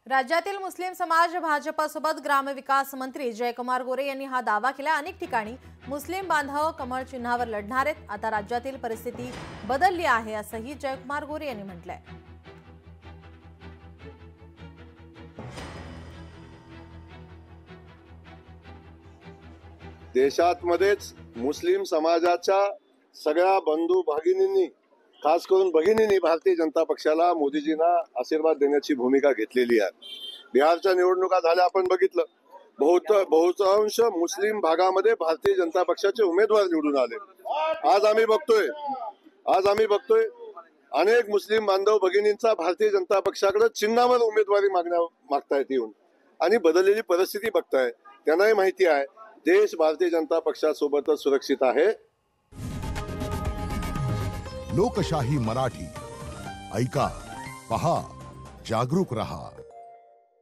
राज्यातील मुस्लिम समाज भाजपसोबत ग्रामविकास मंत्री जयकुमार गोरे यांनी हा दावा केला। अनेक ठिकाणी मुस्लिम बांधव कमळ चिन्हावर लढणार आहेत। आता राज्यातील परिस्थिती बदलली आहे असंही जयकुमार गोरे यांनी म्हटलंय। देशातमध्येच मुस्लिम समाजाच्या सगळ्या बंधू भगिनींनी, खास करून भगिनींनी भारतीय जनता पक्षाला, मोदीजींना आशीर्वाद देण्याची भूमिका घेतलेली आहे। बिहारच्या निवडणुका झाल्या, आपण बघितलं, बहुतांश मुस्लिम भागामध्ये भारतीय जनता पक्षाचे उमेदवार निवडून आले। आज आम्ही बघतोय अनेक मुस्लिम बांधव भगिनींचा भारतीय जनता पक्षाकडे चिन्हावर उमेदवारी मागतायत येऊन, आणि बदललेली परिस्थिती बघताय। त्यांनाही माहिती आहे देश भारतीय जनता पक्षासोबतच सुरक्षित आहे। लोकशाही मराठी ऐका, पहा, जागरूक रहा।